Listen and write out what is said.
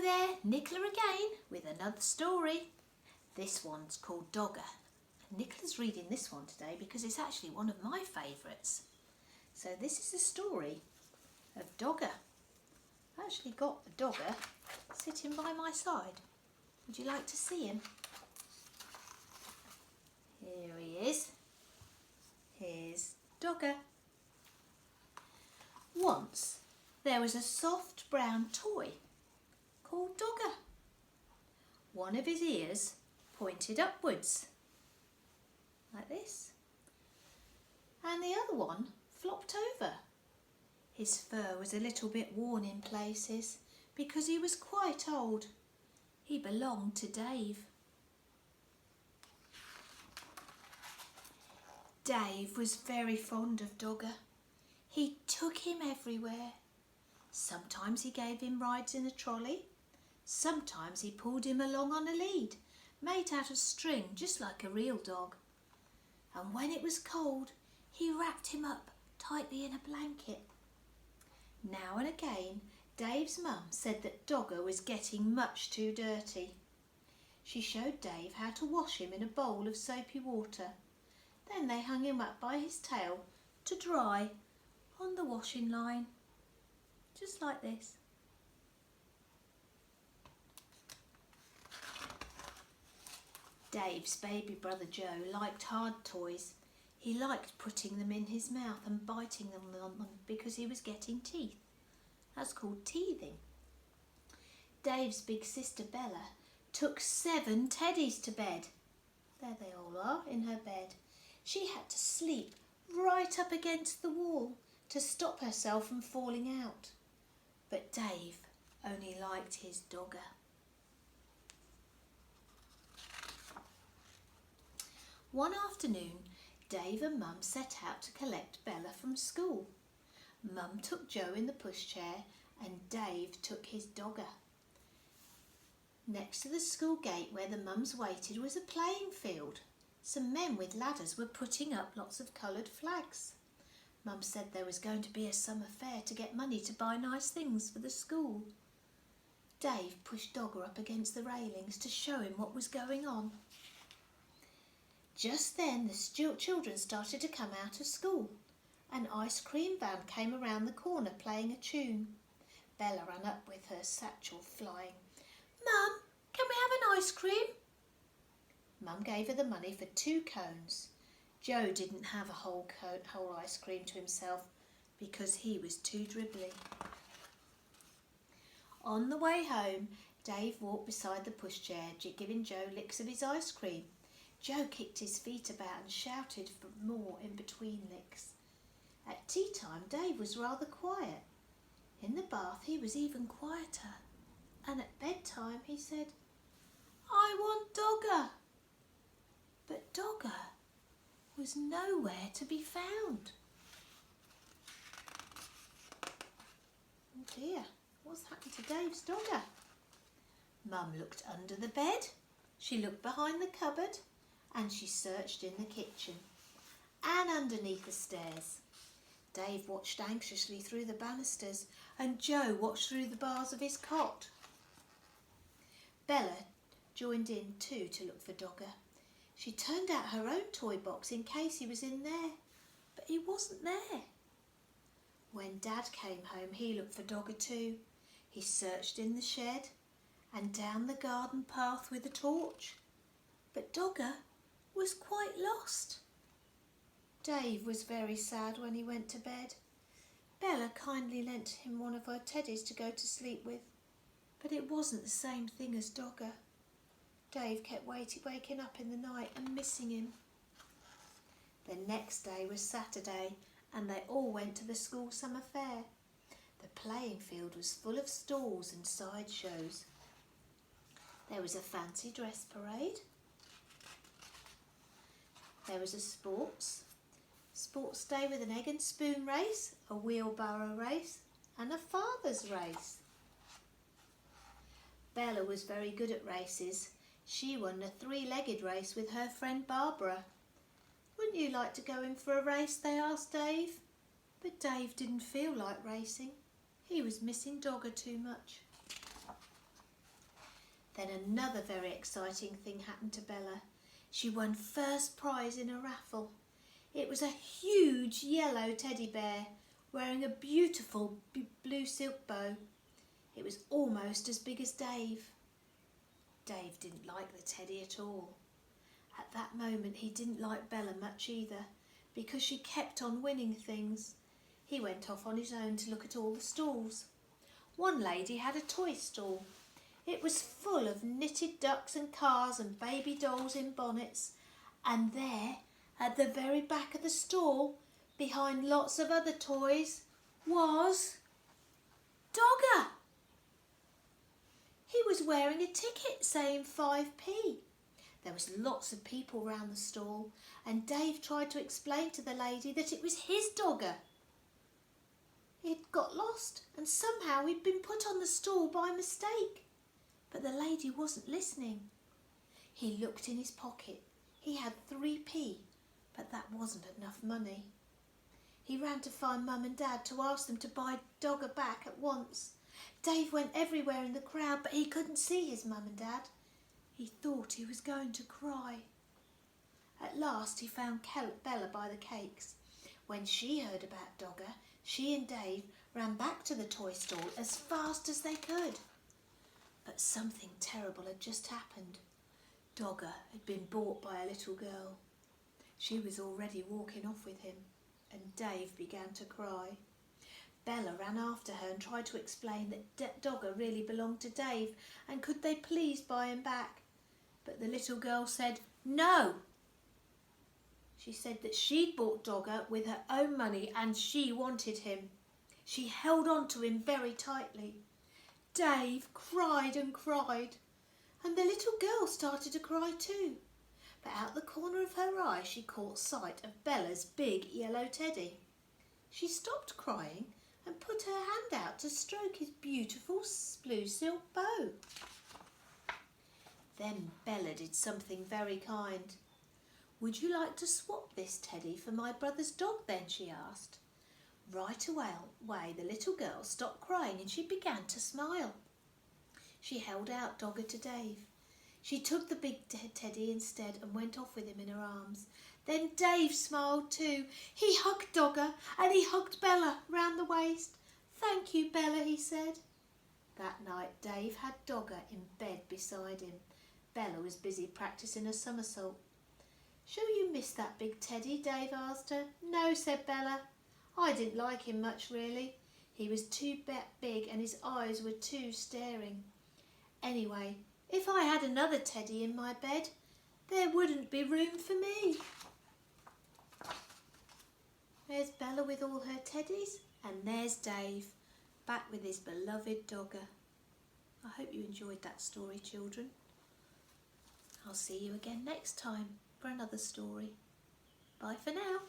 there, Nicola again with another story. This one's called Dogger. Nicola's reading this one today because it's actually one of my favourites. So this is the story of Dogger. I actually got the Dogger sitting by my side. Would you like to see him? Here he is. Here's Dogger. Once there was a soft brown toy called Dogger. One of his ears pointed upwards, like this, and the other one flopped over. His fur was a little bit worn in places because he was quite old. He belonged to Dave. Dave was very fond of Dogger. He took him everywhere. Sometimes he gave him rides in a trolley. Sometimes he pulled him along on a lead, made out of string just like a real dog. And when it was cold, he wrapped him up tightly in a blanket. Now and again, Dave's mum said that Dogger was getting much too dirty. She showed Dave how to wash him in a bowl of soapy water. Then they hung him up by his tail to dry on the washing line, just like this. Dave's baby brother Joe liked hard toys. He liked putting them in his mouth and biting them on them because he was getting teeth. That's called teething. Dave's big sister Bella took 7 teddies to bed. There they all are in her bed. She had to sleep right up against the wall to stop herself from falling out. But Dave only liked his Dogger. One afternoon, Dave and Mum set out to collect Bella from school. Mum took Joe in the pushchair and Dave took his Dogger. Next to the school gate where the mums waited was a playing field. Some men with ladders were putting up lots of coloured flags. Mum said there was going to be a summer fair to get money to buy nice things for the school. Dave pushed Dogger up against the railings to show him what was going on. Just then the children started to come out of school. An ice cream van came around the corner playing a tune. Bella ran up with her satchel flying. "Mum, can we have an ice cream?" Mum gave her the money for 2 cones. Joe didn't have a whole ice cream to himself because he was too dribbly. On the way home, Dave walked beside the pushchair, giving Joe licks of his ice cream. Joe kicked his feet about and shouted for more in between licks. At tea time, Dave was rather quiet. In the bath, he was even quieter. And at bedtime, he said, "I want Dogger." But Dogger was nowhere to be found. Oh dear, what's happened to Dave's Dogger? Mum looked under the bed, she looked behind the cupboard, and she searched in the kitchen and underneath the stairs. Dave watched anxiously through the banisters and Joe watched through the bars of his cot. Bella joined in too to look for Dogger. She turned out her own toy box in case he was in there, but he wasn't there. When Dad came home, he looked for Dogger too. He searched in the shed and down the garden path with a torch, but Dogger was quite lost. Dave was very sad when he went to bed. Bella kindly lent him one of her teddies to go to sleep with, but it wasn't the same thing as Dogger. Dave kept waking up in the night and missing him. The next day was Saturday and they all went to the school summer fair. The playing field was full of stalls and sideshows. There was a fancy dress parade. There was a sports day with an egg and spoon race, a wheelbarrow race and a father's race. Bella was very good at races. She won a 3-legged race with her friend Barbara. "Wouldn't you like to go in for a race?" they asked Dave. But Dave didn't feel like racing. He was missing Dogger too much. Then another very exciting thing happened to Bella. She won first prize in a raffle. It was a huge yellow teddy bear wearing a beautiful blue silk bow. It was almost as big as Dave. Dave didn't like the teddy at all. At that moment he didn't like Bella much either, because she kept on winning things. He went off on his own to look at all the stalls. One lady had a toy stall. It was full of knitted ducks and cars and baby dolls in bonnets. And there, at the very back of the stall, behind lots of other toys, was Dogger. He was wearing a ticket saying 5p. There was lots of people round the stall, and Dave tried to explain to the lady that it was his Dogger. He'd got lost, and somehow he'd been put on the stall by mistake. But the lady wasn't listening. He looked in his pocket. He had 3p, but that wasn't enough money. He ran to find Mum and Dad to ask them to buy Dogger back at once. Dave went everywhere in the crowd, but he couldn't see his Mum and Dad. He thought he was going to cry. At last he found Bella by the cakes. When she heard about Dogger, she and Dave ran back to the toy stall as fast as they could. But something terrible had just happened. Dogger had been bought by a little girl. She was already walking off with him, and Dave began to cry. Bella ran after her and tried to explain that Dogger really belonged to Dave, and could they please buy him back. But the little girl said no. She said that she'd bought Dogger with her own money and she wanted him. She held on to him very tightly. Dave cried and cried, and the little girl started to cry too. But out the corner of her eye she caught sight of Bella's big yellow teddy. She stopped crying and put her hand out to stroke his beautiful blue silk bow. Then Bella did something very kind. "Would you like to swap this teddy for my brother's dog then?" she asked. Right away the little girl stopped crying and she began to smile. She held out Dogger to Dave. She took the big teddy instead and went off with him in her arms. Then Dave smiled too. He hugged Dogger and he hugged Bella round the waist. "Thank you, Bella," he said. That night Dave had Dogger in bed beside him. Bella was busy practising a somersault. "Sure you miss that big teddy?" Dave asked her. "No," said Bella. "I didn't like him much really. He was too big and his eyes were too staring. Anyway, if I had another teddy in my bed, there wouldn't be room for me." There's Bella with all her teddies, and there's Dave, back with his beloved Dogger. I hope you enjoyed that story, children. I'll see you again next time for another story. Bye for now.